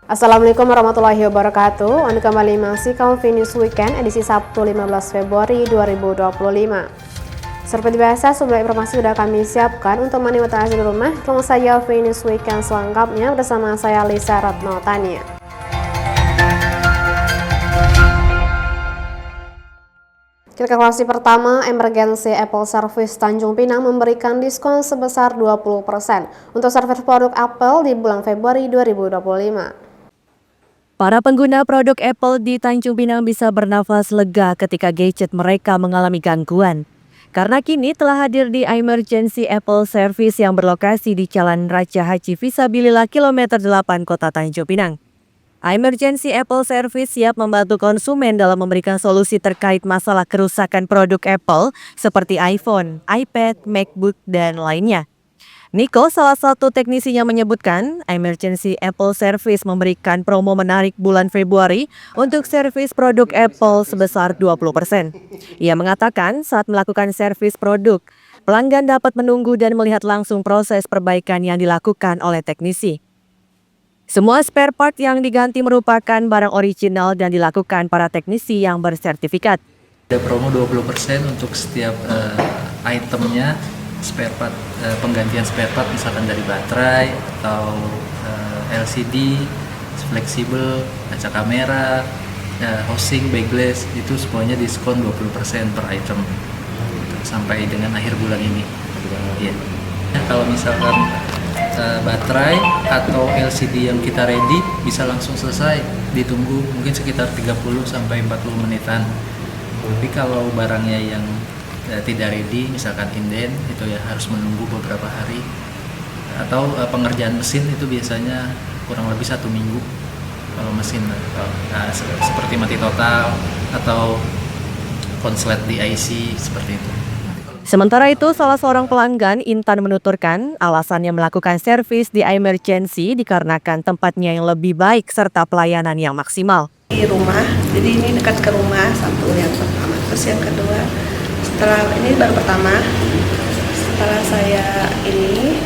Assalamualaikum warahmatullahi wabarakatuh. Anda kembali menyaksikan Finish Weekend edisi Sabtu 15 Februari 2025. Seperti biasa, sejumlah informasi sudah kami siapkan untuk menikmati hasil rumah. Tunggu saja Finish Weekend selengkapnya bersama saya Lisa Ratno Tania. Kita ke informasi pertama, Emergency Apple Service Tanjung Pinang memberikan diskon sebesar 20% untuk servis produk Apple di bulan Februari 2025. Para pengguna produk Apple di Tanjung Pinang bisa bernafas lega ketika gadget mereka mengalami gangguan. Karena kini telah hadir di Emergency Apple Service yang berlokasi di Jalan Raja Haji Fisabilillah kilometer 8 Kota Tanjung Pinang. Emergency Apple Service siap membantu konsumen dalam memberikan solusi terkait masalah kerusakan produk Apple seperti iPhone, iPad, MacBook, dan lainnya. Nico, salah satu teknisinya, menyebutkan Emergency Apple Service memberikan promo menarik bulan Februari untuk servis produk Apple sebesar 20%. Ia mengatakan saat melakukan servis produk, pelanggan dapat menunggu dan melihat langsung proses perbaikan yang dilakukan oleh teknisi. Semua spare part yang diganti merupakan barang original dan dilakukan para teknisi yang bersertifikat. Ada promo 20% untuk setiap itemnya. Spare part, penggantian spare part misalkan dari baterai atau LCD, fleksibel, kaca kamera, housing, backless, itu semuanya diskon 20% per item sampai dengan akhir bulan ini. Ya. Kalau misalkan baterai atau LCD yang kita ready bisa langsung selesai, ditunggu mungkin sekitar 30 sampai 40 menitan. Tapi kalau barangnya yang tidak ready, misalkan inden, itu ya harus menunggu beberapa hari. Atau pengerjaan mesin itu biasanya kurang lebih 1 minggu kalau mesin, seperti mati total atau konslet di IC seperti itu. Sementara itu, salah seorang pelanggan, Intan, menuturkan alasannya melakukan servis di Emergency dikarenakan tempatnya yang lebih baik serta pelayanan yang maksimal. Di rumah, jadi ini dekat ke rumah, satu yang pertama. Terus yang kedua, setelah ini baru pertama, setelah saya ini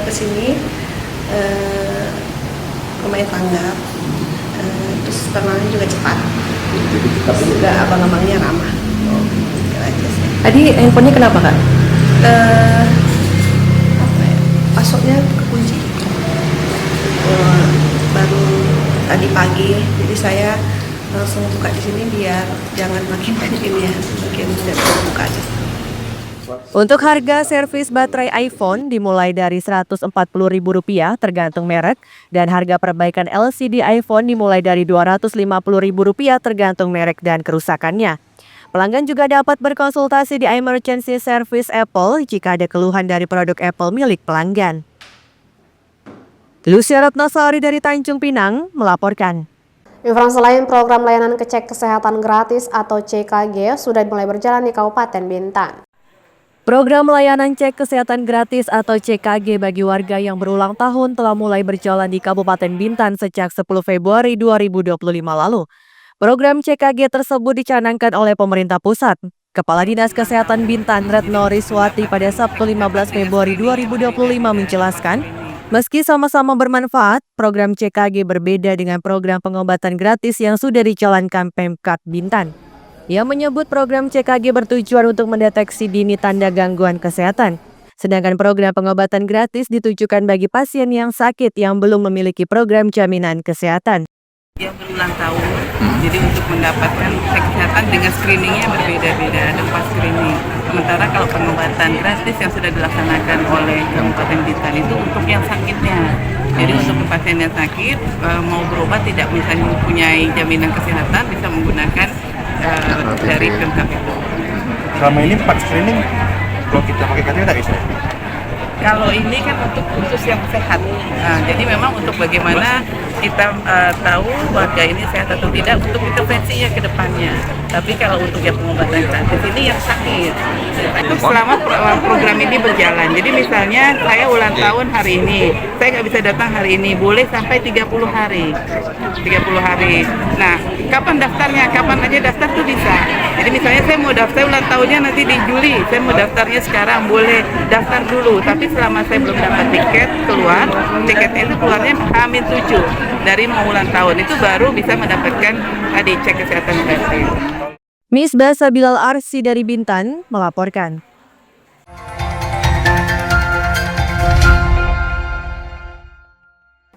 kesini lumayan tanggap, terus penanganannya juga cepat, terus juga abang-abangnya ramah. Tadi handphonenya kenapa, Kak? Passwordnya kekunci. Baru tadi pagi, jadi saya langsung buka di sini biar jangan makin ini ya, makin tidak buka aja. Untuk harga servis baterai iPhone dimulai dari Rp140.000 tergantung merek, dan harga perbaikan LCD iPhone dimulai dari Rp250.000 tergantung merek dan kerusakannya. Pelanggan juga dapat berkonsultasi di Emergency Service Apple jika ada keluhan dari produk Apple milik pelanggan. Lucia Ratnasari dari Tanjung Pinang melaporkan. Informasi lain, program layanan cek kesehatan gratis atau CKG sudah mulai berjalan di Kabupaten Bintan. Program layanan cek kesehatan gratis atau CKG bagi warga yang berulang tahun telah mulai berjalan di Kabupaten Bintan sejak 10 Februari 2025 lalu. Program CKG tersebut dicanangkan oleh pemerintah pusat. Kepala Dinas Kesehatan Bintan, Retno Riswati, pada Sabtu 15 Februari 2025 menjelaskan, meski sama-sama bermanfaat, program CKG berbeda dengan program pengobatan gratis yang sudah dijalankan Pemkab Bintan. Ia menyebut program CKG bertujuan untuk mendeteksi dini tanda gangguan kesehatan. Sedangkan program pengobatan gratis ditujukan bagi pasien yang sakit yang belum memiliki program jaminan kesehatan. Yang berulang tahun, jadi untuk mendapatkan cek kesehatan dengan screeningnya berbeda-beda, ada 4 screening. Sementara kalau pengobatan gratis yang sudah dilaksanakan oleh Kabupaten Bintan itu untuk yang sakitnya. Jadi untuk pasien yang sakit, mau berobat tidak misalnya mempunyai jaminan kesehatan, bisa menggunakan dari Pemkab itu. Selama ini 4 screening, kalau kita pakai KTP tidak bisa? Kalau ini kan untuk khusus yang sehat, jadi memang untuk bagaimana kita tahu warga ini sehat atau tidak untuk intervensinya ke depannya. Tapi kalau untuk yang pengobatan gratis ini yang sakit. Itu selama program ini berjalan. Jadi misalnya saya ulang tahun hari ini, saya nggak bisa datang hari ini, boleh sampai 30 hari. 30 hari. Nah, kapan daftarnya? Kapan aja daftar tuh bisa. Jadi misalnya saya mau daftar ulang tahunnya nanti di Juli, saya mau daftarnya sekarang, boleh daftar dulu. Tapi selama saya belum dapat tiket keluar, tiketnya itu keluarnya H-7. dari mau ulang tahun itu baru bisa mendapatkan tadi cek kesehatan gratis. Misbah Sabilal Arsi dari Bintan melaporkan.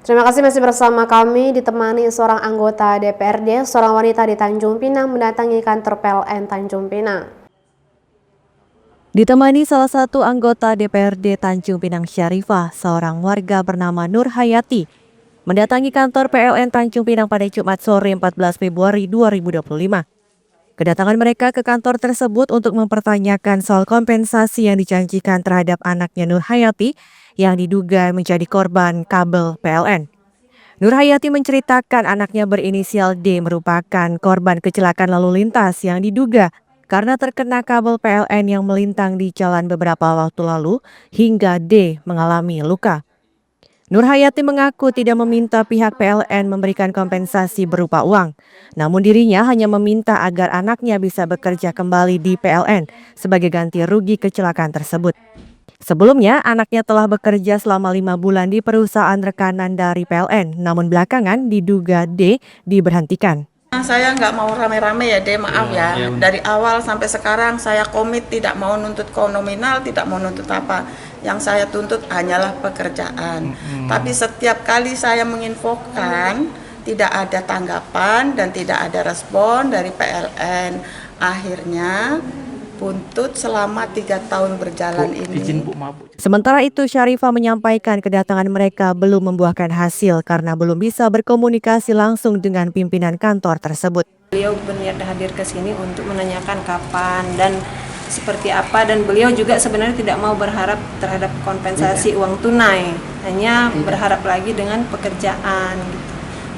Terima kasih masih bersama kami, ditemani seorang anggota DPRD, seorang wanita di Tanjung Pinang mendatangi kantor PLN Tanjung Pinang. Ditemani salah satu anggota DPRD Tanjung Pinang Syarifah, seorang warga bernama Nur Hayati, mendatangi kantor PLN Tanjung Pinang pada Jumat sore 14 Februari 2025. Kedatangan mereka ke kantor tersebut untuk mempertanyakan soal kompensasi yang dijanjikan terhadap anaknya Nur Hayati yang diduga menjadi korban kabel PLN. Nur Hayati menceritakan anaknya berinisial D merupakan korban kecelakaan lalu lintas yang diduga karena terkena kabel PLN yang melintang di jalan beberapa waktu lalu hingga D mengalami luka. Nur Hayati mengaku tidak meminta pihak PLN memberikan kompensasi berupa uang, namun dirinya hanya meminta agar anaknya bisa bekerja kembali di PLN sebagai ganti rugi kecelakaan tersebut. Sebelumnya, anaknya telah bekerja selama 5 bulan di perusahaan rekanan dari PLN, namun belakangan diduga D diberhentikan. Saya nggak mau rame-rame ya, Dek, maaf ya. Dari awal sampai sekarang saya komit tidak mau nuntut nominal, tidak mau nuntut apa. Yang saya tuntut hanyalah pekerjaan. Tapi setiap kali saya menginfokan, tidak ada tanggapan dan tidak ada respon dari PLN. Akhirnya buntut selama 3 tahun berjalan ini. Sementara itu, Syarifah menyampaikan kedatangan mereka belum membuahkan hasil karena belum bisa berkomunikasi langsung dengan pimpinan kantor tersebut. Beliau berniat hadir ke sini untuk menanyakan kapan dan seperti apa, dan beliau juga sebenarnya tidak mau berharap terhadap kompensasi uang tunai, hanya berharap lagi dengan pekerjaan gitu.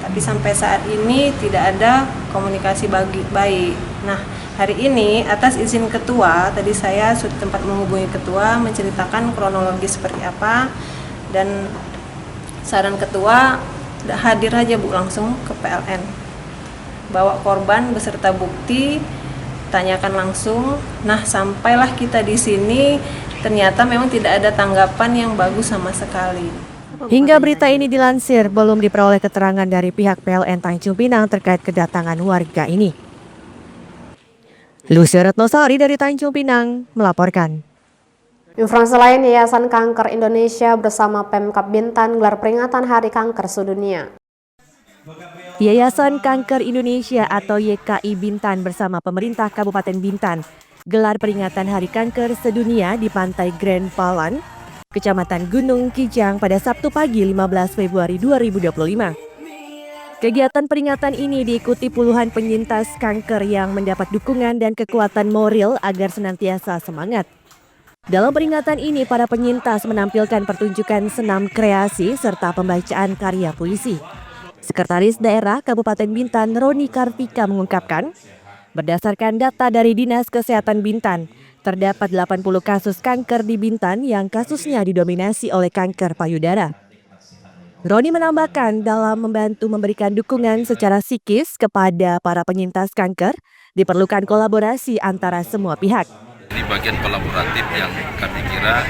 Tapi sampai saat ini tidak ada komunikasi baik. Nah, hari ini atas izin ketua, tadi saya sudah sempat menghubungi ketua menceritakan kronologi seperti apa, dan saran ketua hadir aja Bu langsung ke PLN. Bawa korban beserta bukti, tanyakan langsung. Nah, sampailah kita di sini ternyata memang tidak ada tanggapan yang bagus sama sekali. Hingga berita ini dilansir, belum diperoleh keterangan dari pihak PLN Tanjung Pinang terkait kedatangan warga ini. Lucy Retnosari dari Tanjung Pinang melaporkan. Informasi lain, Yayasan Kanker Indonesia bersama Pemkab Bintan gelar peringatan Hari Kanker Sedunia. Yayasan Kanker Indonesia atau YKI Bintan bersama pemerintah Kabupaten Bintan gelar peringatan Hari Kanker Sedunia di Pantai Grand Palan, Kecamatan Gunung Kijang pada Sabtu pagi 15 Februari 2025. Kegiatan peringatan ini diikuti puluhan penyintas kanker yang mendapat dukungan dan kekuatan moral agar senantiasa semangat. Dalam peringatan ini, para penyintas menampilkan pertunjukan senam kreasi serta pembacaan karya puisi. Sekretaris Daerah Kabupaten Bintan Roni Kartika mengungkapkan, berdasarkan data dari Dinas Kesehatan Bintan, terdapat 80 kasus kanker di Bintan yang kasusnya didominasi oleh kanker payudara. Roni menambahkan dalam membantu memberikan dukungan secara psikis kepada para penyintas kanker, diperlukan kolaborasi antara semua pihak. Ini bagian kolaboratif yang kami kira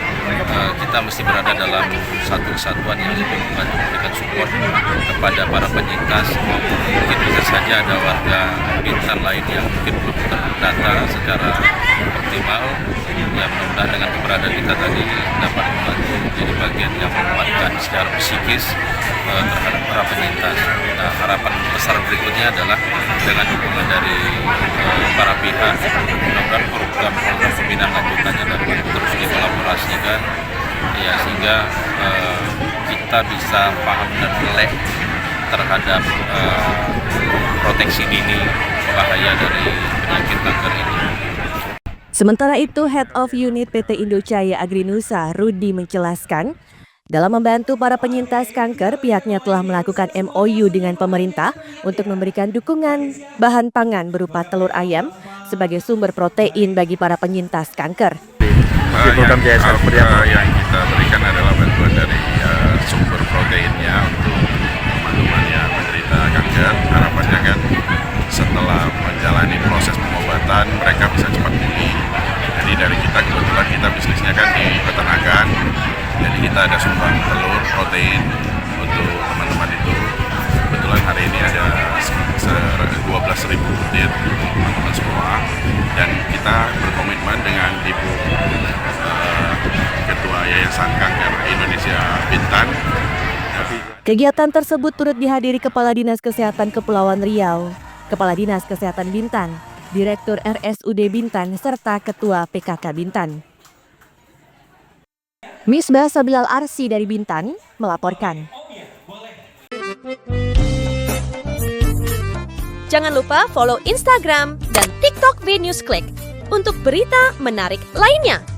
kita mesti berada dalam satu kesatuan yang lebih membantu memberikan support kepada para penyintas. Mungkin bisa saja ada warga Bintan lain yang mungkin belum terdata secara optimal. Ya, mudah-mudahan dengan keberadaan kita tadi dapat membantu menjadi bagian yang menguatkan secara psikis terhadap para penyintas. Nah, harapan besar berikutnya adalah dengan dukungan dari para pihak, mudah-mudahan program pembinaan lanjutannya dapat terus dikolaborasikan, ya, sehingga kita bisa paham dan melek terhadap proteksi dini bahaya dari penyakit kanker ini. Sementara itu, Head of Unit PT Indocaya Agrinusa, Rudi, menjelaskan, dalam membantu para penyintas kanker, pihaknya telah melakukan MOU dengan pemerintah untuk memberikan dukungan bahan pangan berupa telur ayam sebagai sumber protein bagi para penyintas kanker. Yang kita berikan adalah bantuan dari sumber proteinnya untuk teman-teman yang menderita kanker. Harapannya kan setelah menjalani proses pengobatan mereka bisa cepat pulih. Jadi dari kita, kebetulan kita bisnisnya kan di peternakan, jadi kita ada sumbang telur protein untuk teman-teman itu. butir untuk teman-teman semua, dan kita berkomitmen dengan Ibu Ketua Yayasan Kanker Indonesia Bintan. Kegiatan tersebut turut dihadiri Kepala Dinas Kesehatan Kepulauan Riau, Kepala Dinas Kesehatan Bintan, Direktur RSUD Bintan, serta Ketua PKK Bintan. Misbah Sabilal Arsi dari Bintan melaporkan. Jangan lupa follow Instagram dan TikTok BNewsClick untuk berita menarik lainnya.